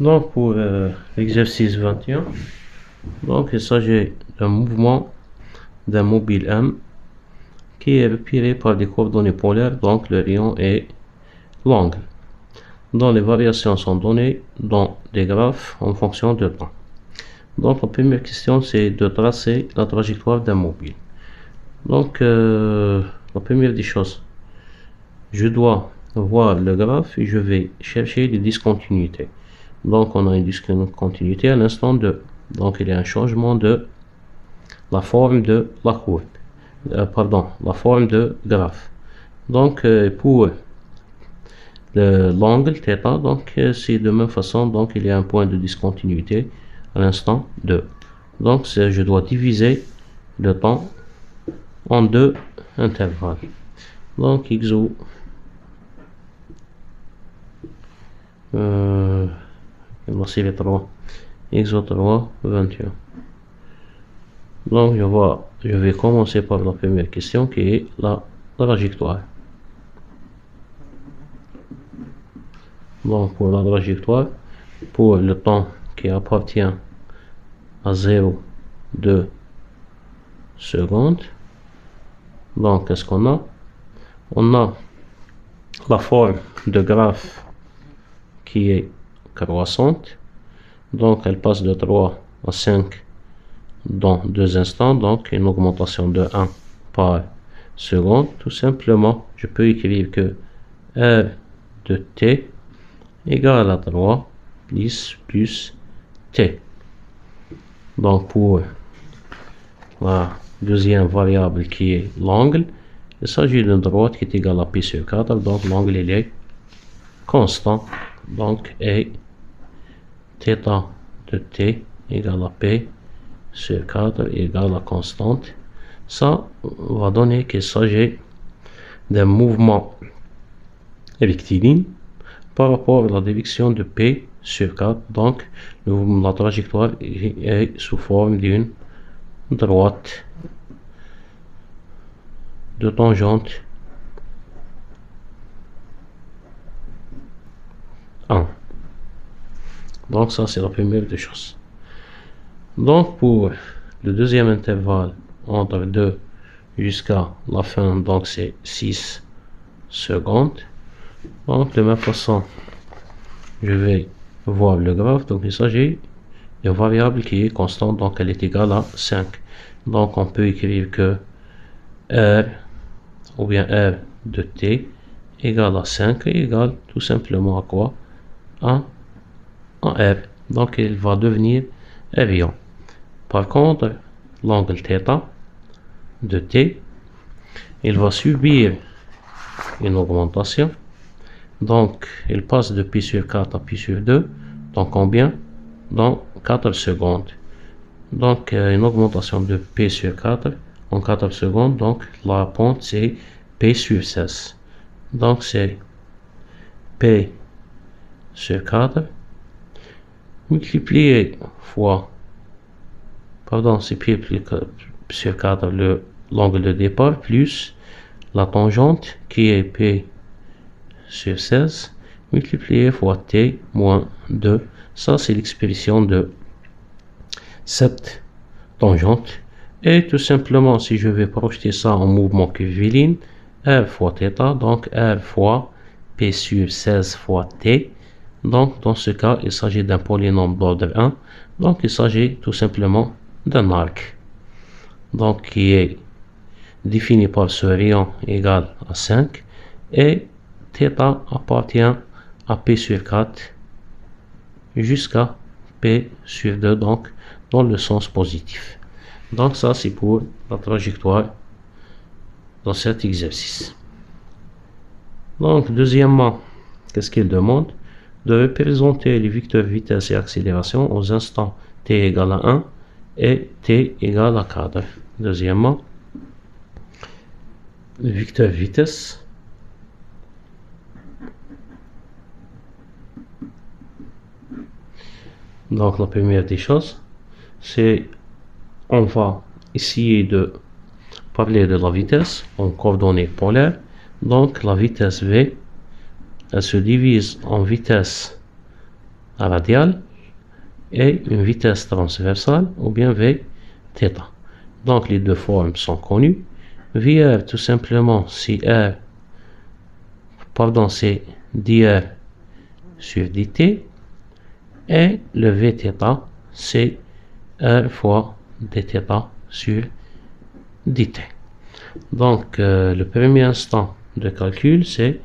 Donc pour l'exercice 21, donc il s'agit d'un mouvement d'un mobile M qui est repéré par des coordonnées polaires, donc le rayon et l'angle, dont les variations sont données dans des graphes en fonction de temps. Donc la première question, c'est de tracer la trajectoire d'un mobile. Donc la première des choses, je dois voir le graphe et je vais chercher les discontinuités. Donc on a une discontinuité à l'instant 2. Donc il y a un changement de la forme de la courbe. La forme de graphe. Donc pour l'angle θ, donc c'est de même façon, donc il y a un point de discontinuité à l'instant 2. Donc je dois diviser le temps en deux intervalles. Donc XO c'est 3 XO3 21. Donc je vais commencer par la première question qui est la trajectoire. Donc pour la trajectoire, pour le temps qui appartient à 0,2 secondes, donc qu'est-ce qu'on a? On a la forme de graphe qui est croissante, donc elle passe de 3 à 5 dans 2 instants, donc une augmentation de 1 par seconde. Tout simplement, je peux écrire que R de t égale à 3 plus t. Donc pour la deuxième variable qui est l'angle, il s'agit d'une droite qui est égale à pi sur 4, donc l'angle il est constant, donc et θ de t égale à p sur 4 égale à constante. Ça va donner qu'il s'agit d'un mouvement rectiligne par rapport à la direction de p sur 4, donc la trajectoire est sous forme d'une droite de tangente 1. Donc ça c'est la première des choses. Donc pour le deuxième intervalle entre 2 jusqu'à la fin, donc c'est 6 secondes. Donc de la même façon, je vais voir le graphe. Donc il s'agit d'une variable qui est constante, donc elle est égale à 5. Donc on peut écrire que R ou bien R de t égale à 5 et égale tout simplement à quoi? À R. Donc il va devenir rayon. Par contre, l'angle θ de t, il va subir une augmentation. Donc il passe de pi sur 4 à pi sur 2. Donc combien? Dans 4 secondes. Donc une augmentation de p sur 4 en 4 secondes. Donc la pente c'est p sur 16. Donc c'est p sur 4 multiplié fois, pardon, c'est pi sur 4 l'angle de départ plus la tangente qui est p sur 16 multiplié fois t moins 2. Ça c'est l'expression de cette tangente. Et tout simplement, si je vais projeter ça en mouvement curviligne, R fois θ, donc R fois P sur 16 fois T. Donc dans ce cas, il s'agit d'un polynôme d'ordre 1. Donc il s'agit tout simplement d'un arc. Donc qui est défini par ce rayon égal à 5. Et θ appartient à P sur 4 jusqu'à P sur 2, donc dans le sens positif. Donc ça c'est pour la trajectoire dans cet exercice. Donc deuxièmement, qu'est-ce qu'il demande? De représenter les vecteurs vitesse et accélération aux instants t égale à 1 et t égale à 4. Deuxièmement, le vecteur vitesse donc la première des choses, c'est on va essayer de parler de la vitesse en coordonnées polaires. Donc la vitesse v, elle se divise en vitesse radial et une vitesse transversale ou bien V θ. Donc les deux formes sont connues. VR tout simplement c'est dr sur dt et le Vθ c'est R fois dθ sur dt. Donc le premier instant de calcul c'est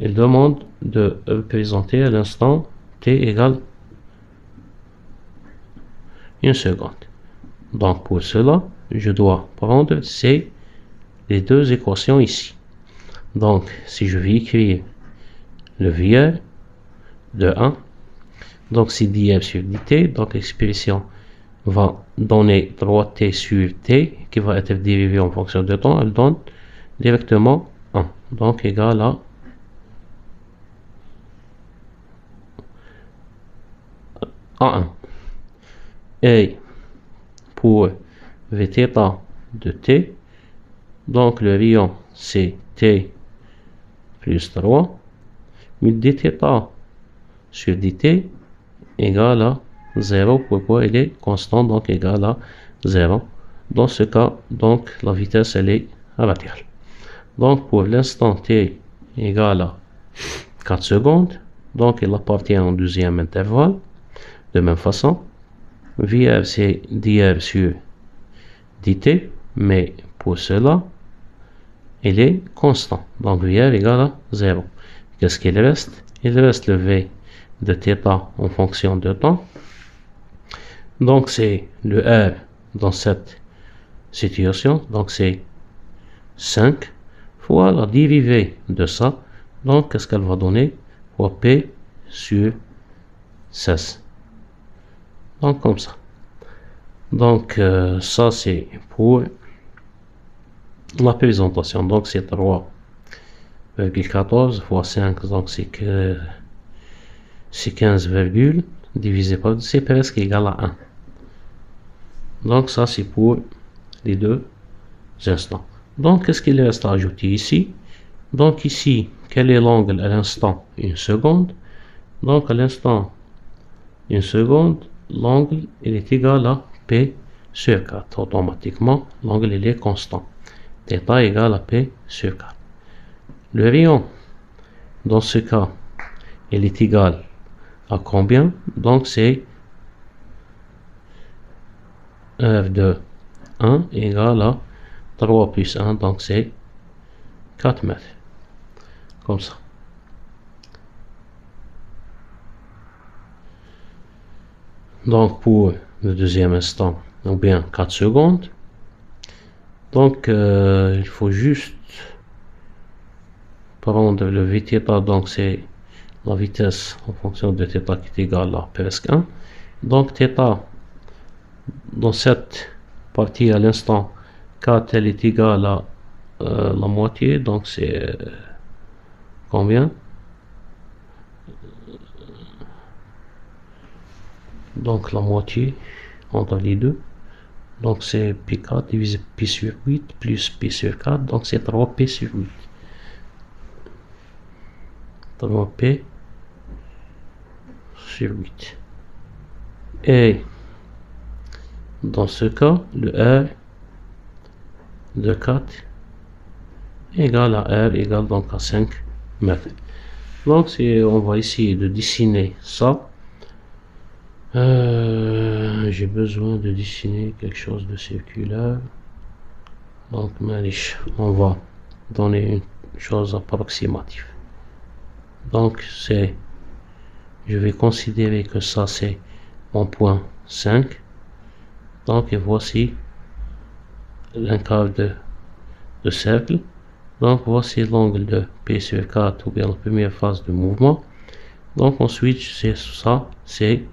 il demande de représenter à l'instant t égale 1 seconde. Donc pour cela, je dois prendre les deux équations ici. Donc si je vais écrire le VR de 1, donc c'est dr sur dt, donc l'expression va donner 3t sur t qui va être dérivée en fonction de temps, elle donne directement 1, donc égal à A1. Et pour Vθ de t, donc le rayon c'est t plus 3, mais dθ sur dt égale à 0. Pourquoi il est constant, donc égal à 0. Dans ce cas, donc la vitesse elle est radiale. Donc pour l'instant t égale à 4 secondes, donc il appartient au deuxième intervalle. De même façon, VR c'est dr sur dt, mais pour cela, il est constant. Donc VR égale à 0. Qu'est-ce qu'il reste? Il reste le V de θ en fonction de temps. Donc c'est le R dans cette situation. Donc c'est 5 fois la dérivée de ça. Donc qu'est-ce qu'elle va donner? Fois P sur 16. Donc comme ça. Donc ça c'est pour la présentation. Donc c'est 3,14 fois 5, donc c'est 15, divisé par, c'est presque égal à 1. Donc ça c'est pour les deux instants. Donc qu'est-ce qu'il reste à ajouter ici? Donc ici, quel est l'angle à l'instant 1 seconde? Donc à l'instant 1 seconde, l'angle il est égal à P sur 4. Automatiquement, l'angle il est constant. Θ égale à P sur 4. Le rayon, dans ce cas, il est égal à combien? Donc c'est R de 1 égale à 3 plus 1, donc c'est 4 mètres. Comme ça. Donc pour le deuxième instant, ou bien 4 secondes. Donc il faut juste prendre le Vθ, donc c'est la vitesse en fonction de θ qui est égale à presque 1. Donc θ dans cette partie à l'instant 4 elle est égale à la moitié, donc c'est combien? Donc la moitié entre les deux, donc c'est P4 divisé P sur 8 plus P sur 4, donc c'est 3P sur 8. 3P sur 8. Et dans ce cas, le R de 4 égale à R égale donc à 5 mètres. Donc on va essayer de dessiner ça. J'ai besoin de dessiner quelque chose de circulaire. Donc on va donner une chose approximative. Donc je vais considérer que ça c'est mon point 5. Donc et voici l'encart de cercle. Donc voici l'angle de P sur 4 ou bien la première phase de mouvement. Donc ensuite c'est ça, c'est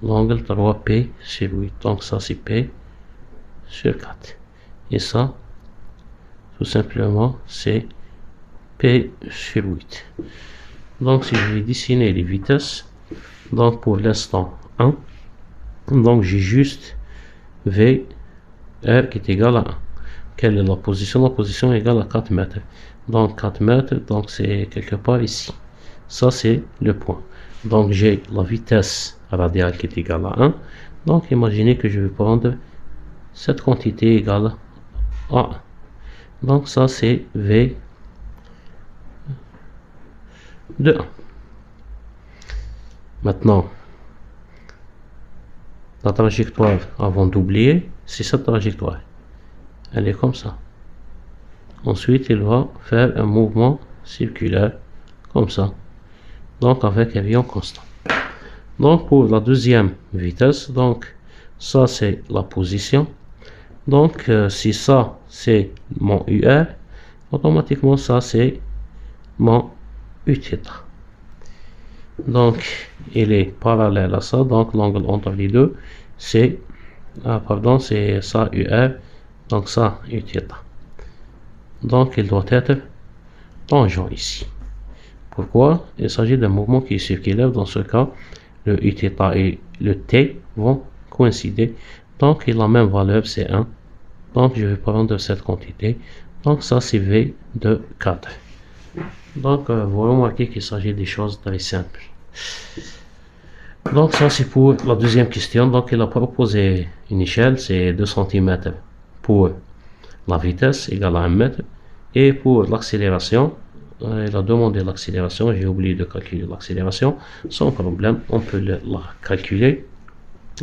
l'angle 3P sur 8. Donc ça c'est P sur 4. Et ça, tout simplement, c'est P sur 8. Donc si je vais dessiner les vitesses, donc pour l'instant 1, donc j'ai juste V R qui est égal à 1. Quelle est la position? La position est égale à 4 mètres. Donc 4 mètres, donc c'est quelque part ici. Ça c'est le point. Donc j'ai la vitesse radiale qui est égale à 1. Donc imaginez que je vais prendre cette quantité égale à 1. Donc ça c'est V de 1. Maintenant, la trajectoire avant d'oublier, c'est cette trajectoire. Elle est comme ça. Ensuite, il va faire un mouvement circulaire comme ça. Donc avec avion constant. Donc pour la deuxième vitesse, donc ça c'est la position. Donc si ça c'est mon UR, automatiquement ça c'est mon Uθ. Donc il est parallèle à ça, donc l'angle entre les deux c'est c'est ça UR, donc ça Uθ. Donc il doit être tangent ici. Pourquoi? Il s'agit d'un mouvement qui est circulaire. Dans ce cas, le Uθ et le T vont coïncider. Donc, il a la même valeur, c'est 1. Donc, je vais prendre cette quantité. Donc, ça, c'est V de 4. Donc, vous remarquez qu'il s'agit des choses très simples. Donc, ça, c'est pour la deuxième question. Donc, il a proposé une échelle, c'est 2 cm pour la vitesse, égale à 1 mètre. Et pour l'accélération, il a demandé l'accélération, j'ai oublié de calculer l'accélération, sans problème, on peut la calculer.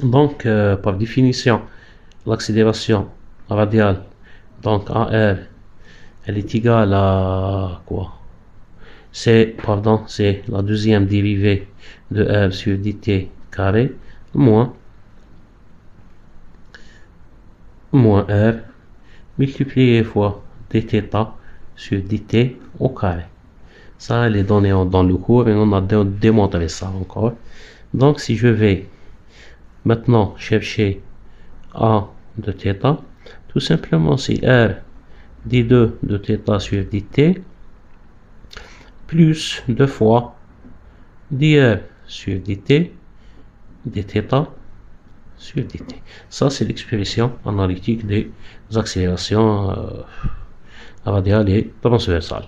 Donc, par définition, l'accélération radiale, donc AR, elle est égale à quoi? C'est la deuxième dérivée de R sur dt carré, moins R, multiplié fois dθ sur dt au carré. Ça, elle est donnée dans le cours et on a démontré ça encore. Donc, si je vais maintenant chercher A de θ, tout simplement, c'est R d2 de θ sur dt plus 2 fois dr sur dt dθ sur dt. Ça, c'est l'expression analytique des accélérations radiales et transversales.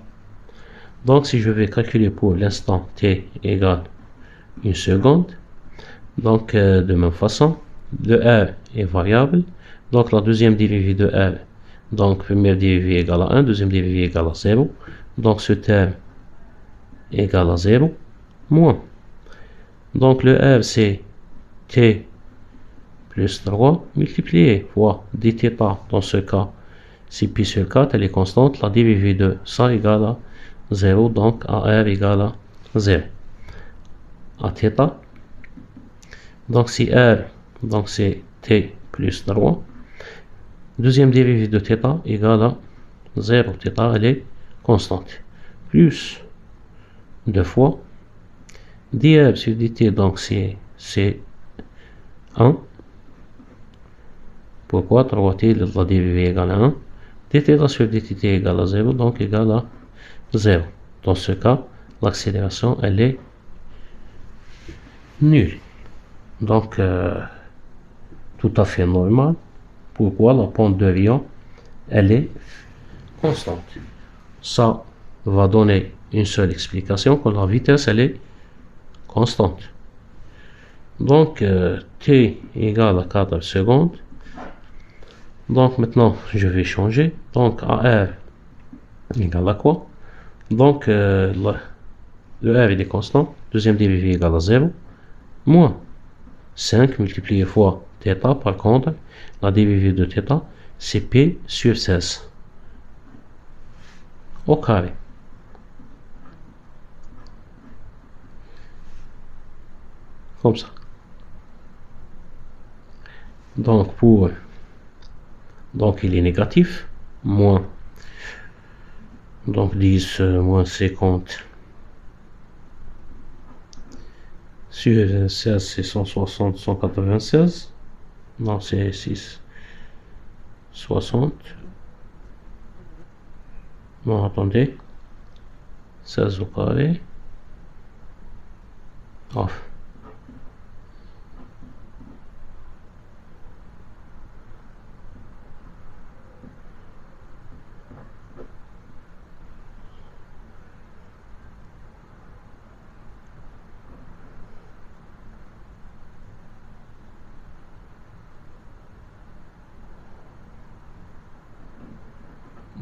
Donc, si je vais calculer pour l'instant t égale 1 seconde, donc de même façon, le R est variable, donc la deuxième dérivée de R, donc première dérivée égale à 1, deuxième dérivée égale à 0, donc ce terme égale à 0, moins. Donc le R c'est t plus 3 multiplié fois dθ, dans ce cas, c'est pi sur 4, elle est constante, la dérivée de ça égale à 0, donc AR égale à 0. À θ, donc si R, donc c'est t plus 3, deuxième dérivée de θ égale à 0, θ elle est constante, plus 2 fois dr sur dt, donc c'est 1. Pourquoi 3t, la dérivée égale à 1, dθ sur dt égale à 0, donc égale à 0. Dans ce cas, l'accélération, elle est nulle. Donc, tout à fait normal. Pourquoi la pente de Rion, elle est constante. Ça va donner une seule explication, que la vitesse, elle est constante. Donc, t égale à 4 secondes. Donc, maintenant, je vais changer. Donc, AR égale à quoi? Donc, le R il est constant, deuxième dérivée égale à 0, moins 5 multiplié fois θ, par contre, la dérivée de θ, c'est P sur 16 au carré. Comme ça. Donc, il est négatif, moins, donc 10 moins 50 sur 16, c'est 160, 196. Non, c'est 6, 60. Non, attendez. 16 au carré. Off.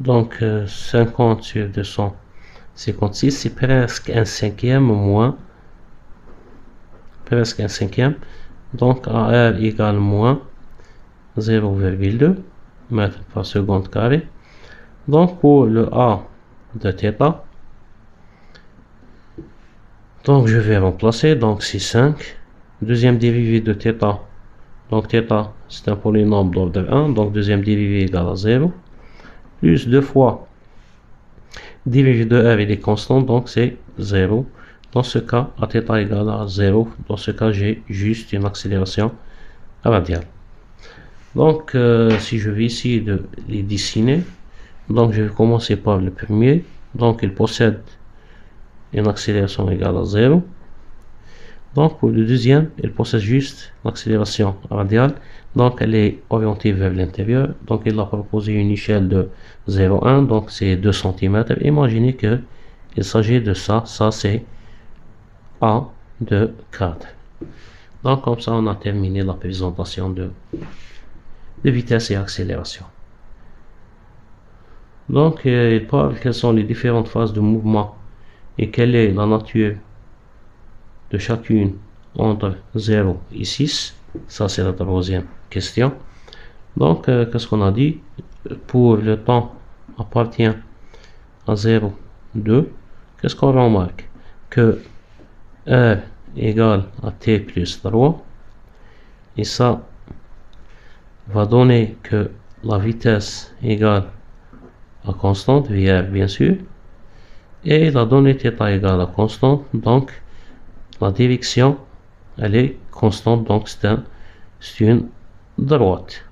Donc 50 sur 256, c'est presque un cinquième moins. Presque un cinquième. Donc AR égale moins 0,2 mètres par seconde carré. Donc pour le A de θ, donc je vais remplacer, donc c'est 5. Deuxième dérivée de θ, donc θ c'est un polynôme d'ordre 1, donc deuxième dérivée égale à 0. Plus 2 fois dérivée de R, il est constant, donc c'est 0. Dans ce cas, à θ égale à 0. Dans ce cas, j'ai juste une accélération radiale. Donc, si je vais ici de les dessiner, donc je vais commencer par le premier. Donc, il possède une accélération égale à 0. Donc, pour le deuxième, il possède juste l'accélération radiale. Donc, elle est orientée vers l'intérieur. Donc, il a proposé une échelle de 0,1. Donc, c'est 2 cm. Imaginez qu'il s'agit de ça. Ça, c'est A de 4. Donc, comme ça, on a terminé la présentation de vitesse et accélération. Donc, il parle quelles sont les différentes phases de mouvement et quelle est la nature de chacune entre 0 et 6. Ça, c'est la troisième question. Donc, qu'est-ce qu'on a dit? Pour le temps appartient à 0, 2. Qu'est-ce qu'on remarque? Que R égale à t plus 3. Et ça va donner que la vitesse égale à constante, VR bien sûr. Et la donnée θ égale à constante. Donc, la direction, elle est constante. Donc, c'est une droite.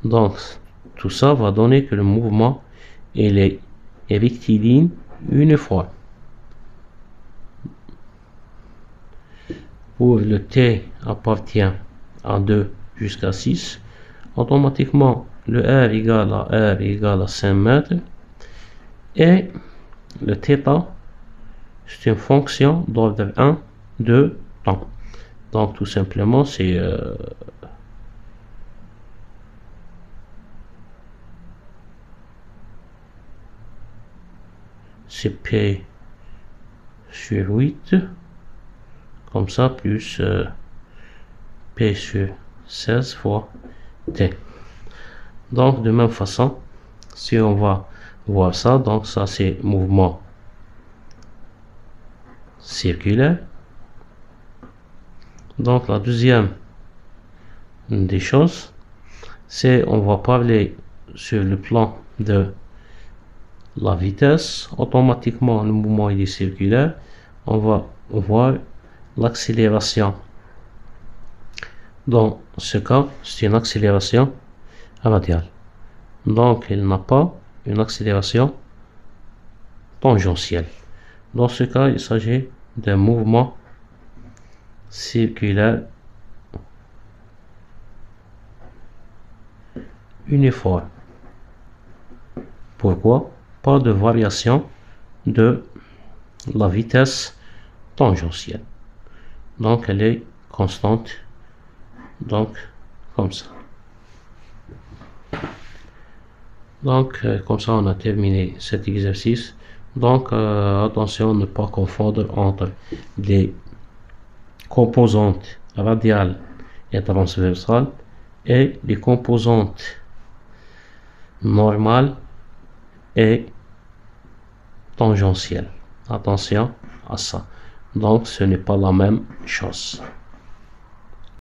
Donc, tout ça va donner que le mouvement, il est rectiligne uniforme. Pour le t appartient à 2 jusqu'à 6, automatiquement le R égale à 5 mètres et le θ c'est une fonction d'ordre 1 de temps. Donc tout simplement c'est P sur 8 comme ça plus P sur 16 fois T. Donc de même façon, si on va voir ça, donc ça c'est mouvement circulaire. Donc la deuxième des choses, c'est on va parler sur le plan de la vitesse. Automatiquement le mouvement il est circulaire. On va voir l'accélération. Dans ce cas, c'est une accélération radiale. Donc, il n'a pas une accélération tangentielle. Dans ce cas, il s'agit d'un mouvement circulaire uniforme. Pourquoi? Pas de variation de la vitesse tangentielle. Donc, elle est constante. Donc, comme ça. Donc, comme ça, on a terminé cet exercice. Donc, attention, ne pas confondre entre les composantes radiales et transversales et les composantes normales et tangentielles. Attention à ça. Donc, ce n'est pas la même chose.